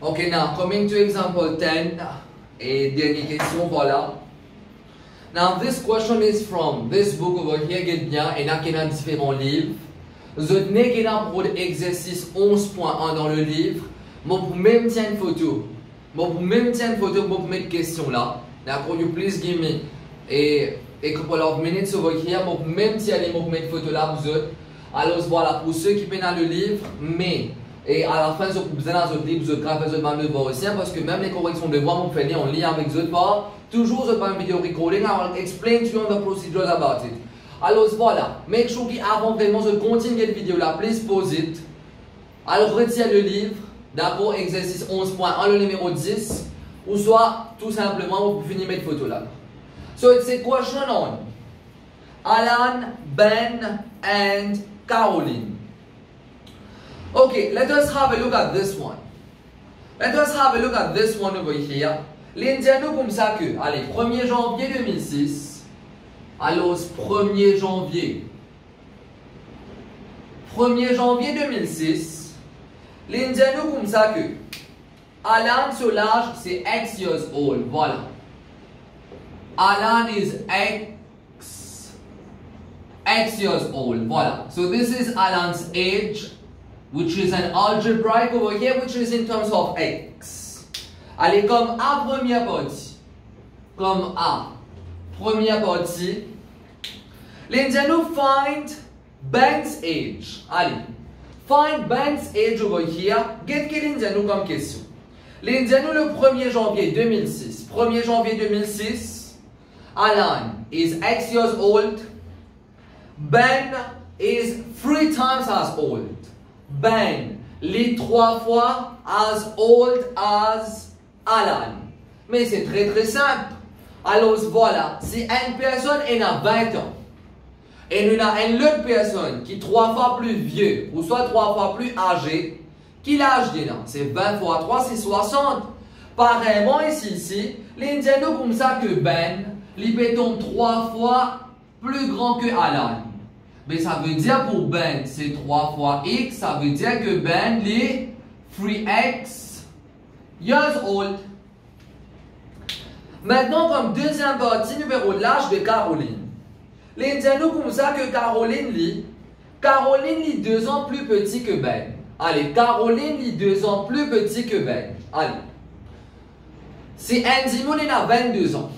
Okay, now coming to example 10, et dernière question, voilà. Now this question is from this book over here, get bien, et là qu'il y a différents livres. Vous tenez qu'il y a pour l'exercice 11.1 dans le livre, moi pour même tiens une photo. Moi pour même tiens une photo, moi pour mettre question là. D'accord, you please give me a couple of minutes over here, moi pour même tiens les mots pour mettre photo là vous autres. Alors voilà, pour ceux qui prennent le livre, mais et à la fin, vous avez besoin d'un livre, vous avez besoin de devoir aussi, parce que même les corrections de devoirs, vous faites en lien avec les autres parts. Toujours, vous avez une vidéo recording, I will explain to you the procedures about it. Alors voilà, make sure qu'avant vraiment de continuer cette vidéo là, please pause it. Alors retirez le livre, d'abord exercice 11.1, le numéro 10, ou soit tout simplement vous finissez mettre photo là. So it's a question on Alan, Ben, and Caroline. Okay, let us have a look at this one. Let us have a look at this one over here. L'indiano comme ça que, allez, 1er janvier 2006. Alors, 1er janvier. 1er janvier 2006. L'indiano comme ça que, Alan, son âge, c'est X years old. Voilà. Alan is X years old. Voilà. So this is Alan's age, which is an algebraic over here, which is in terms of x. Allez, comme A première partie. Comme A première partie. L'indiano find Ben's age. Allez, find Ben's age over here. Get quel l'indiano comme question. L'indiano le 1er janvier 2006. 1er janvier 2006. Alan is X years old. Ben is 3 times as old. Ben, les 3 fois as old as Alan. Mais c'est très simple. Alors voilà, si une personne a 20 ans, et nous avons une autre personne qui est 3 fois plus vieux, ou soit 3 fois plus âgé, qui l'âge de là? C'est 20 fois 3, c'est 60. Pareillement ici, l'indiano comme ça que Ben, il peut tomber 3 fois plus grand que Alan. Mais ça veut dire pour Ben, c'est 3 fois X, ça veut dire que Ben est 3X years old. Maintenant, comme deuxième partie, nous verrons l'âge de Caroline. L'indiano comme ça que Caroline est 2 ans plus petit que Ben. Allez, Caroline est 2 ans plus petit que Ben. Allez. Si Andy Moon a 22 ans,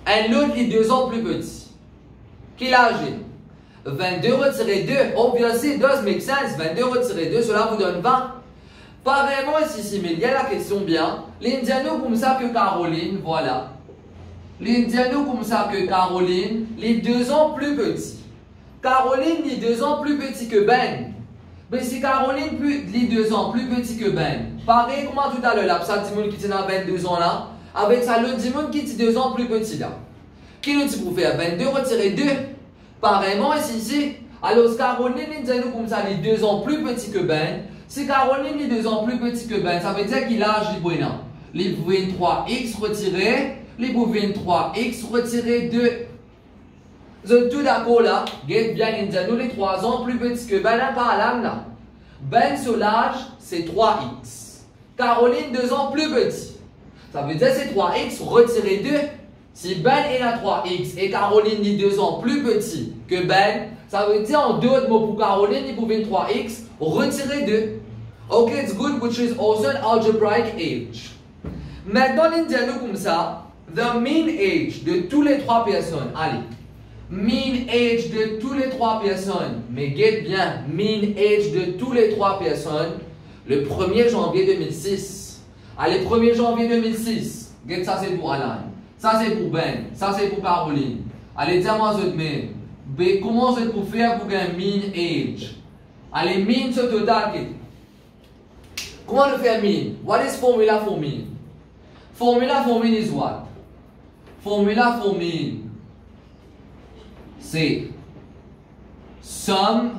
un autre est 2 ans plus petit. Quel âge est? 22 retiré 2, obviously, does make sense. 22 retiré 2, cela vous donne 20. Pareillement ici, mais il y a la question bien. L'indiano comme ça que Caroline, voilà. L'indiano comme ça que Caroline, les 2 ans plus petit. Caroline, les 2 ans plus petit que Ben. Mais si Caroline, les 2 ans plus petit que Ben, pareil comment tout à l'heure, la petite Dimon qui tient à 22 ans là, avec ça, l'autre Dimon qui est 2 ans plus petit là. Qui nous dit pour faire 22 retiré 2? Pareillement ici, alors Caroline nous comme ça, les 2 ans plus petit que Ben. Si Caroline est 2 ans plus petit que Ben, ça veut dire qu'il a âge libre. Les 23x retiré, les 23x retiré 2. Vous êtes tout d'accord là? Get bien, nous les 3 ans plus petit que Ben, par là. Ben sur l'âge, c'est 3x. Caroline 2 ans plus petit. Ça veut dire c'est 3x retiré 2. Si Ben est à 3x et Caroline est 2 ans plus petit que Ben, ça veut dire en d'autres mots pour Caroline, il pouvait 3x retirer 2. Ok, it's good, which is also an algebraic age. Maintenant, l'indiano comme ça, the mean age de tous les 3 personnes. Allez, mean age de tous les 3 personnes. Mais get bien, mean age de tous les 3 personnes, le 1er janvier 2006. Allez, 1er janvier 2006. Get ça, c'est pour Alan. Ça c'est pour Ben, ça c'est pour Caroline. Allez, dis-moi ce mais comment vous pour faire pour un mean age? Allez, mean ce total. Comment le faire mean? What is formula for mean? Formula for mean is what? Formula for mean, c'est somme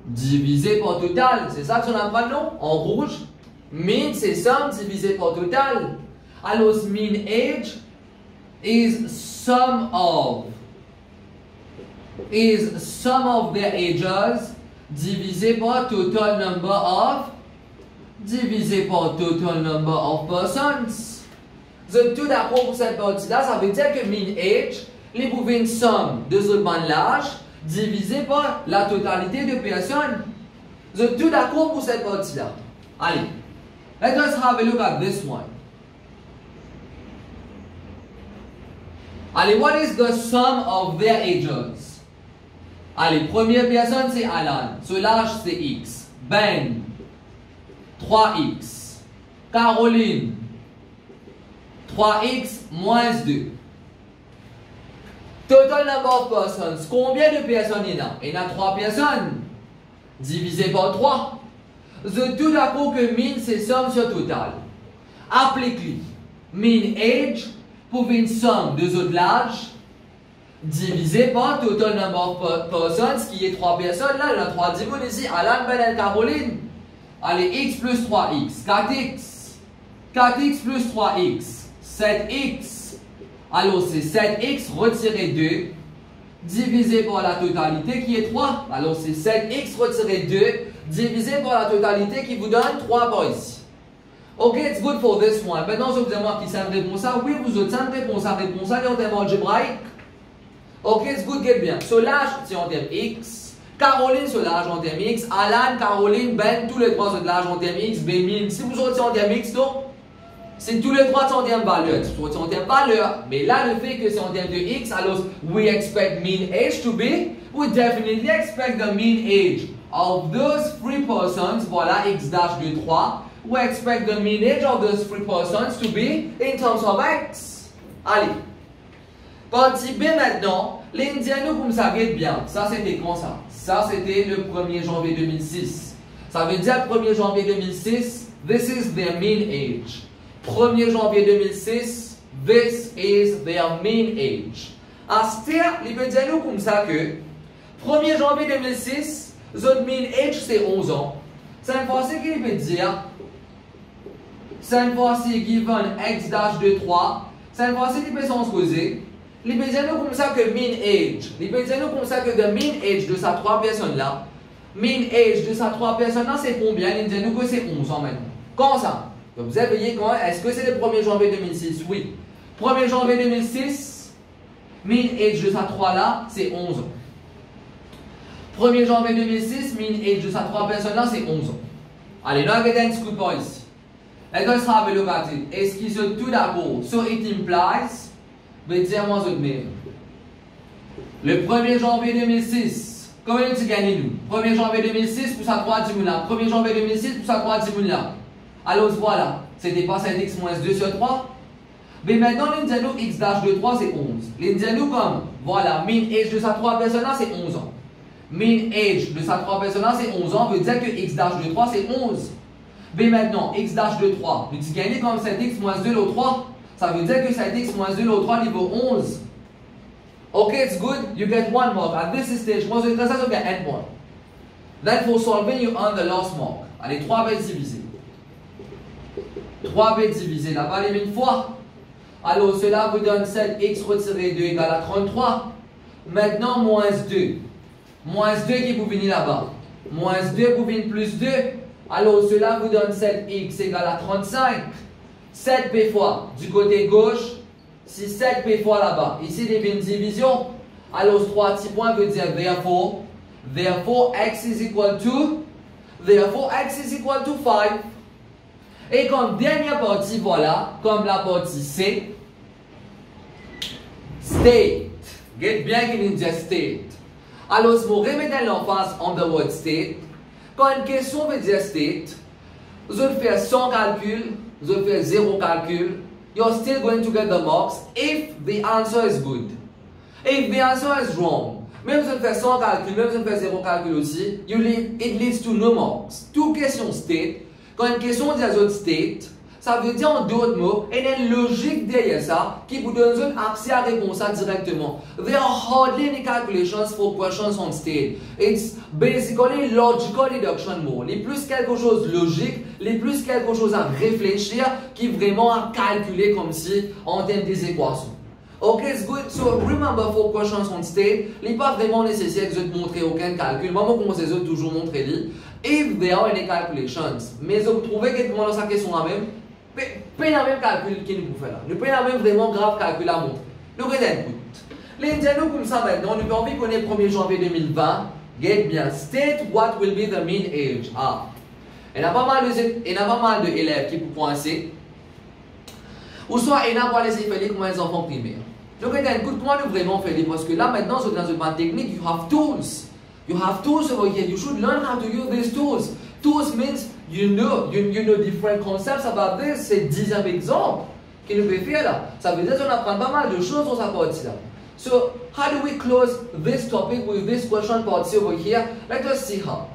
divisé par total. C'est ça que on apprend non? En rouge. Mean c'est somme divisé par total. Alors, mean age is sum of their ages divisé par total number of divisé par total number of persons. Vous êtes tout d'accord pour cette partie-là? Ça veut dire que mean age, il pouvait une somme de ce bande l'âge divisé par la totalité de personnes. Vous êtes tout d'accord pour cette partie-là? Allez, let us have a look at this one. Allez, what is the sum of their ages? Allez, première personne c'est Alan. Son âge c'est X. Ben, 3X. Caroline, 3X moins 2. Total number of persons. Combien de personnes il y en a? Il y en a 3 personnes. Divisé par 3. Vous êtes tout d'accord que mean c'est somme sur total. Applique-lui. Mean age pour une somme de autres l'âge divisé par total number of persons qui est 3 personnes. Là, il y en a 3 divisions ici. Alan, Ben et Caroline. Allez, X plus 3X. 4X. 4X plus 3X. 7X. Alors, c'est 7X retiré 2 divisé par la totalité qui est 3. Alors, c'est 7X retiré 2 divisé par la totalité qui vous donne 3 par ici. Ok, it's good for this one. Maintenant, je vous demande qui ça me répond ça. Oui, vous autres, ça me répond ça. Répond ça, en termes algébriques. Ok, it's good, get bien. So, l'âge, c'est en termes X. Caroline, sur l'âge en termes X. Alan, Caroline, Ben, tous les trois sur l'âge en termes X. Ben, si vous autres, en termes X, donc, c'est tous les trois en termes valeur. C'est en termes valeur. Mais là, le fait que c'est en termes de X, alors, we expect mean age to be, we definitely expect the mean age of those 3 persons. Voilà, X dash de 3. We expect the mean age of those 3 persons to be in terms of X. Allez. Partie B maintenant. L'Indiano, vous me savez bien. Ça, c'était quand ça? Ça, c'était le 1er janvier 2006. Ça veut dire 1er janvier 2006, this is their mean age. 1er janvier 2006, this is their mean age. À ce terme, il peut dire nous comme ça que 1er janvier 2006, the mean age c'est 11 ans. Cette fois-ci, qu'il peut dire, cette fois-ci, given x dash de 3, cette fois-ci, il peut s'en poser. Il peut dire nous comme ça que mean age. Il peut dire nous comme ça que the mean age de sa 3 personnes là, mean age de sa 3 personnes là, c'est combien? Il dit nous que c'est 11 ans maintenant. Comment ça? Vous avez veillé quand? Est-ce que c'est le 1er janvier 2006? Oui. 1er janvier 2006, mean age de sa 3 là, c'est 11 ans. 1er janvier 2006, mean age de sa 3 personnes là, c'est 11 ans. Allez, nous avons un scoop ici. Let us have a look at it. Est-ce qu'ils sont tout d'accord? So it implies, je vais dire moi autre même. Le 1er janvier 2006, combien tu gagnes nous? 1er janvier 2006 pour sa 3 10 là. 1er janvier 2006 pour sa 3 10 là. Alors voilà, c'était pas 7x moins 2 sur 3. Mais maintenant, l'indiano x dash de 3 c'est 11. L'indiano comme, voilà, mean age de sa 3 personnes là c'est 11 ans. Mean age de sa 3 personnes là c'est 11 ans, veut dire que x dash de 3 c'est 11. Mais maintenant, x dash de 3, nous gagnons comme 7x moins 2 l'au 3. Ça veut dire que 7x moins 2 l'au 3 niveau 11. Ok, it's good, you get 1 mark. At this stage, moi je vais ça, you get n point. Then for solving, you earn the last mark. Allez, 3 va être divisé. 3b divisé là-bas les 1000 fois. Alors cela vous donne 7x retiré 2 égale à 33. Maintenant moins 2. Moins 2 qui vous venir là-bas. Moins 2 vous venir plus 2. Alors cela vous donne 7x égale à 35. 7p fois du côté gauche. Si 7p fois là-bas. Ici il y a une division. Alors 3 petits points veut dire therefore x is equal to 5. Et comme dernière partie, voilà, comme la partie C, state. Get bien qu'il dit state. Alors, si vous remettez l'emphase on the word state, quand une question veut dire state, vous allez faire 100 calculs, vous allez faire 0 calcul, you're still going to get the marks if the answer is good. If the answer is wrong, même si vous allez faire 100 calculs, même si vous allez faire 0 calcul aussi, it leads to no marks. Toute question state, quand une question dit à state, ça veut dire en d'autres mots, il y a une logique derrière ça qui vous donne un accès à répondre ça directement. There are hardly any calculations for questions on state. It's basically logical deduction more. Les plus quelque chose de logique, les plus quelque chose à réfléchir qui vraiment à calculer comme si en termes des équations. Ok, it's good. So remember for questions on state, il n'est pas vraiment nécessaire que je te montre aucun calcul. Moi, je conseille toujours montrer lui. If there are any calculations, mais vous trouvez que pendant sa question la même, pas la même calcul qu'il nous fait là. Nous pas la même vraiment grave calcul à montrer. Nous regardons tout. Les nous comme ça maintenant, nous avons envie qu'on est 1er janvier 2020. Get bien. State what will be the mean age. Ah. Il y a pas mal d'élèves qui peuvent penser. Ou soit il y a pas les effets comme les enfants primaires. Donc, comment nous vraiment faire parce que là maintenant, dans une technique, you have tools. You have tools over here. You should learn how to use these tools. Tools means you know different concepts about this. C'est 10e exemple que nous pouvons faire là. Ça veut dire qu'on apprend pas mal de choses sur sa partie là. So, how do we close this topic with this question party over here? Let us see how.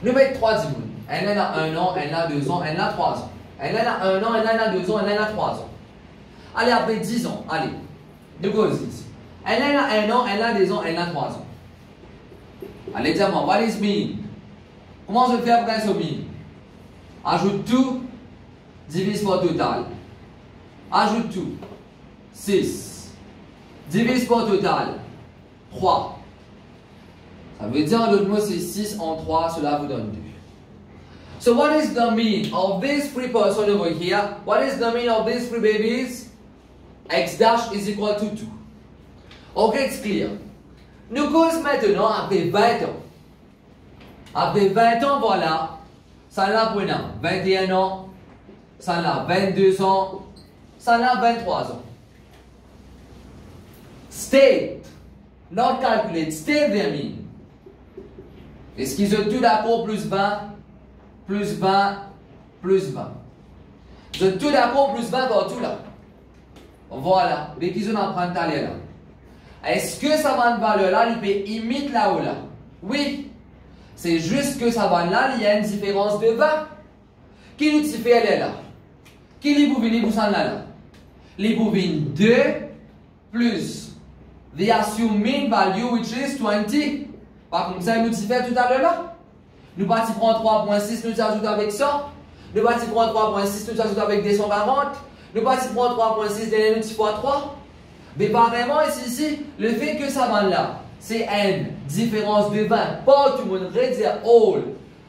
Nous mettons 3 dimoun. Elle a 1 an, elle a 2 ans, elle a 3 ans. Elle a 1 an, elle a 2 ans, elle a 3 ans. Allez, après 10 ans, allez. Nous go ici. Elle a 1 an, elle a 2 ans, elle a 3 ans. Allez, dis-moi, what is mean? Comment je fais après ce mean? Ajoute tout, divise par total. Ajoute tout, 6. Divise par total, 3. Ça veut dire en d'autres mots, c'est 6 en 3, cela vous donne 2. So what is the mean of these 3 persons over here? What is the mean of these 3 babies? X dash is equal to 2. Okay, it's clear. Nous causons maintenant après 20 ans. Après 20 ans, voilà. Ça l'a pris 21 ans. Ça l'a 22 ans. Ça l'a 23 ans. State. Not calculate. State their mean. Est-ce qu'ils ont tout d'accord plus 20? Plus 20, plus 20. Ils ont tout d'accord plus 20 partout là. Voilà. Mais qu'ils ont apprenti à aller là. Est-ce que ça va une valeur là, il peut imiter là-haut là? Oui. C'est juste que ça va là, il y a une différence de 20. Qui nous fait elle là? Qui les bouvine les boussans là? Les bouvines 2 plus the assumed mean value which is 20. Par contre, ça nous fait tout à l'heure là. Nous partis prendre 3.6, nous ajoutons avec 100. Nous partis prendre 3.6, nous ajoutons avec 240. Nous partis prendre 3.6, nous fois 3. Mais apparemment, ici, le fait que ça va là, c'est une différence de 20. Pas tout le monde redire all.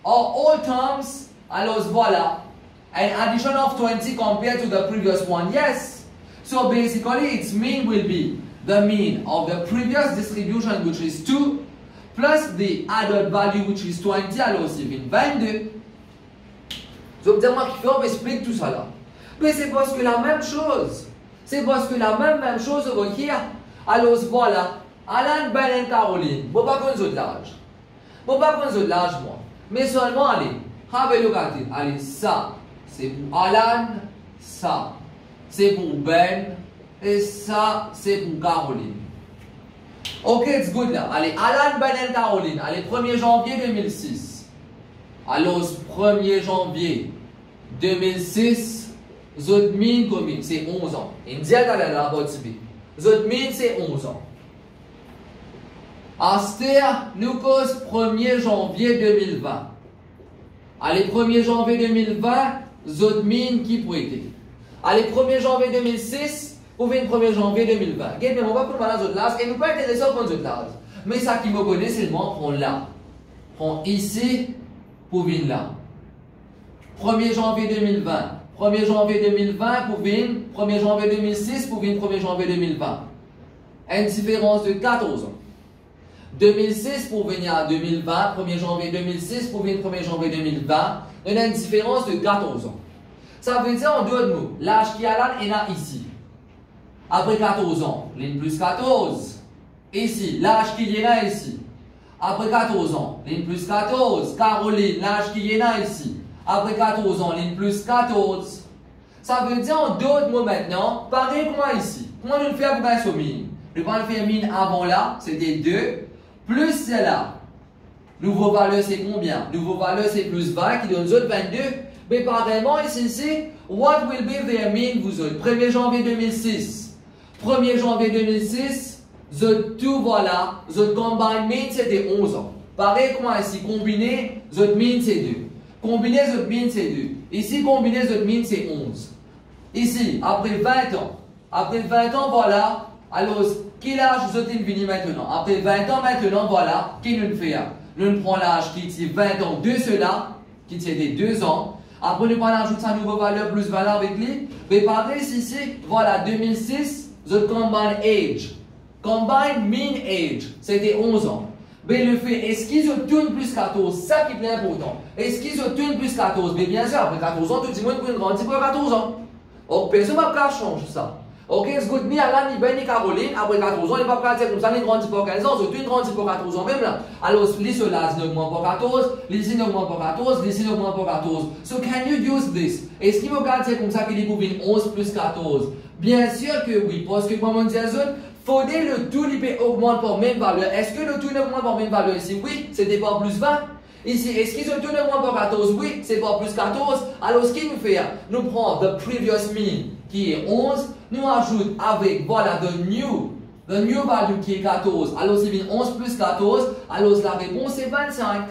Or all terms, alors voilà. An addition of 20 compared to the previous one, yes. So basically, its mean will be the mean of the previous distribution, which is 2, plus the added value, which is 20, alors c'est 22. Je veux dire, moi qui fais, explique tout ça là. Mais c'est parce que la même chose. C'est parce que la même chose over here. Alors voilà. Alan, Ben et Caroline. Bon, pas qu'on ait de l'âge. Bon, pas qu'on ait de l'âge, moi. Mais seulement, allez. Have a look at it. Allez, ça, c'est pour Alan. Ça, c'est pour Ben. Et ça, c'est pour Caroline. Ok, it's good là. Allez, Alan, Ben et Caroline. Allez, 1er janvier 2006. Alors, 1er janvier 2006. Zot mine combien? C'est 11 ans. India dans la Zot mine, c'est 11 ans. Aster, nous cause 1er janvier 2020. Allez, 1er janvier 2020, zot mine qui prêtait. Allez, 1er janvier 2006, ou 1er janvier 2020. Bien, on va prendre la zot là, et nous pas intéressant pour zot là. Mais ça qui me connaît, c'est le moins prendre là. Prends ici, pour venir là. 1er janvier 2020. 1er janvier 2020 pour venir, 1er janvier 2006 pour venir 1er janvier 2020. Une différence de 14 ans. 2006 pour venir à 2020, 1er janvier 2006 pour venir 1er janvier 2020, on a une différence de 14 ans. Ça veut dire en deux mots, l'âge qui a là est là ici. Après 14 ans, l'une plus 14. Ici, l'âge qui est là ici. Après 14 ans, l'une plus 14. Caroline, l'âge qui est là ici. Après 14 ans, l'une plus 14. Ça veut dire en d'autres mots maintenant, pareil que moi ici. Comment nous le faire pour gagner ce mine? Je vais le faire mine avant là, c'était 2. Plus c'est là. Nouveau valeur c'est combien? Nouveau valeur c'est plus 20 qui donne 22. Mais pareillement ici, what will be their mean vous autres? 1er janvier 2006. 1er janvier 2006, the two voilà, the combined mean c'était 11 ans. Pareil que moi ici, combiner, the mean c'est 2. Combiner the mean c'est 2. Ici, combiner the mean c'est 11. Ici, après 20 ans, Après 20 ans, voilà. Alors, quel âge vous êtes venu maintenant? Après 20 ans maintenant, voilà. Qu'est-ce que nous faisons? Nous prenons l'âge qui est 20 ans de cela, qui était 2 ans. Après, nous ajoutons sa nouvelle valeur plus valeur avec lui. Mais pareil, ici, voilà, 2006, the combine age. Combine mean age, c'était 11 ans. Mais le fait, est-ce qu'ils ont tourne plus 14? Ça qui est plus important. Est-ce qu'ils ont tourne plus 14? Mais bien sûr, après 14 ans, tout le monde peut grandir pour 14 ans. Donc, personne ne va pas changer ça. Ok, c'est good, ni Alan, ni Ben, ni Caroline, après 14 ans, il ne va pas dire comme ça, ni grandit pour 15 ans, surtout une grandit pour 14 ans même là. Alors, l'ici là, n'augmente pour 14, l'ici n'augmente pour 14, l'ici n'augmente pour 14. So, can you use this? Est-ce qu'il me regarde comme ça qu'il est pour 11 plus 14? Bien sûr que oui, parce que comme on dit à eux, faudrait le tout augmente par même valeur. Est-ce que le tout augmente par même valeur ici? Oui, c'était pas plus 20. Ici, est-ce qu'ils ont tout augmente par 14? Oui, c'est pas plus 14. Alors, ce qu'il nous fait, nous prend the previous mean qui est 11, nous ajoute avec, voilà, the new value qui est 14. Alors, c'est bien 11 plus 14. Alors, la réponse est 25.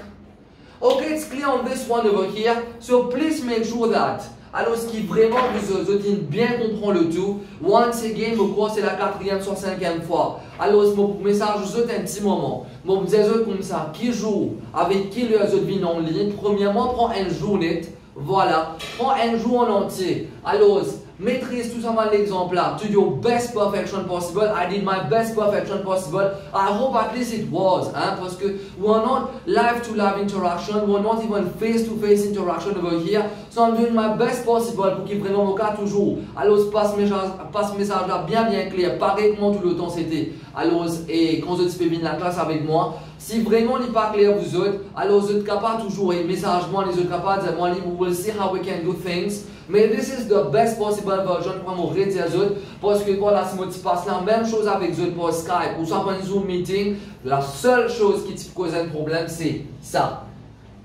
Okay, it's clear on this one over here. So, please make sure that. Alors, ce qui vraiment vous bien comprend le tout, once again, je crois que c'est la 4e sur 5e fois. Alors, mon message, je vous un petit moment. Je vous dis comme ça, qui joue, avec qui le vie en ligne, premièrement, prends un jour net, voilà, prends un jour en entier. Alors, maîtrise tout simplement l'exemple là, to your best perfection possible. I did my best perfection possible. I hope at least it was, hein, parce que we're not live-to-live interaction, we're not even face-to-face interaction over here. So I'm doing my best possible pour qu'il vraiment au cas toujours. Alors, passe message là bien clair, pareillement tout le temps c'était. Alors, et quand vous êtes venir la classe avec moi, si vraiment n'est pas clair vous autres, alors vous êtes capable toujours et message moi, les autres capables de dire moi, we will see how we can do things. Mais this is the best possible version pour me redire aux autres parce que voilà, si je passe la même chose avec eux pour Skype ou soit pour un Zoom meeting, la seule chose qui te cause un problème c'est ça.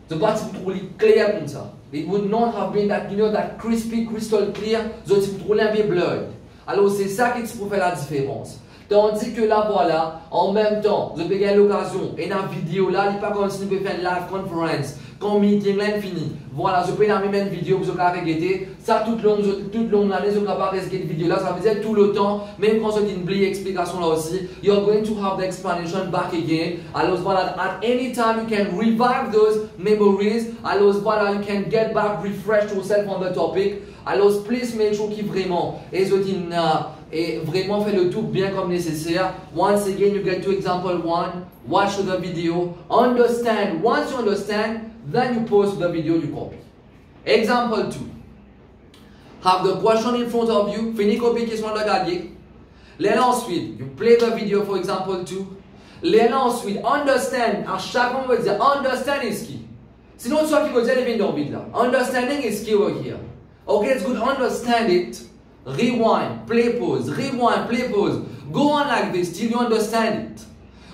Tu ne peux pas trouver clair comme ça. It would not have been that, you know, that crispy, crystal clear, tu peux trouver un peu blurred. Alors c'est ça qui peut faire la différence. Tandis que là, voilà, en même temps, vous avez gagné l'occasion, et dans la vidéo là, il n'est pas comme si vous faire une live conference, quand le meeting là est fini. Voilà, je peux dans la même vidéo, vous avez regardé, ça toute longue l'année, vous avez regardé cette vidéo là, ça veut dire tout le temps, même quand vous avez une explication là aussi, you're going to have the explanation back again. Alors voilà, at any time you can revive those memories, alors voilà, you can get back, refresh yourself on the topic. Alors please make sure qu'il vraiment, et vraiment fait le tout bien comme nécessaire. Once again, you get to example 1, watch the video, understand. Once you understand, then you pause the video, you copy. Example 2. Have the question in front of you, fini copie question de gagner. Then ensuite, you play the video for example 2. Then ensuite, understand. À chaque fois, on va dire understand is key. Sinon, tu vois qui va dire les vignes là. Understanding is key over here. Okay, it's good, understand it. Rewind, play pause, rewind, play pause. Go on like this till you understand it.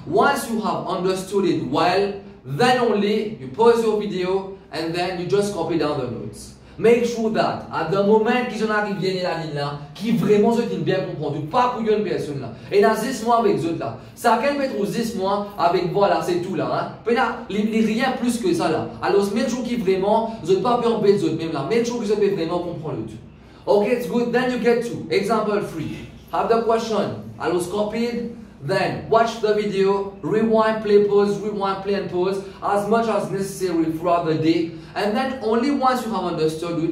Once you have understood it well, then only you pause your video and then you just copy down the notes. Make sure that at the moment qu'ils en arrivent bien la ligne là, qui vraiment se bien comprendre, pas pour une personne là. Et dans 10 mois avec eux là, ça quand même être 10 mois avec voilà, c'est tout là. Hein. Il rien plus que ça là. Alors, même chose qui vraiment, vous n'êtes pas peur embêter eux même là, même chose que vous devez vraiment comprendre le tout. Okay, it's good. Then you get to example 3. Have the question. Alors, copied. Then watch the video. Rewind, play, pause. Rewind, play, and pause as much as necessary throughout the day. And then only once you have understood it,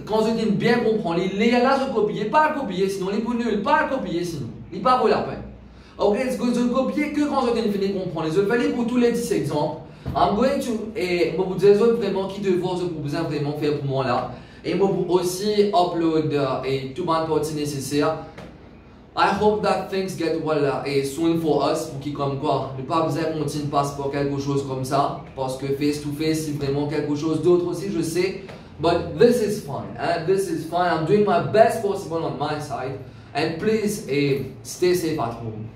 quand vous dites bien comprendre, les là se copier, pas le copier sinon, les pour nul, pas le copier sinon, il pas vaut la peine. Okay, it's good. Vous copier que quand vous dites fini comprendre. Je vais aller pour tous les 10 exemples. I'm going to et je vous dire vraiment qui devoir vous besoin vraiment faire pour moi là. Et moi aussi upload et tout le partie nécessaire. I hope that things get well soon for us pour qui comme quoi ne pas besoin de monter une passeport quelque chose comme ça parce que face to face c'est vraiment quelque chose d'autre aussi je sais. But this is fine. This is fine. I'm doing my best possible on my side and please stay safe at home.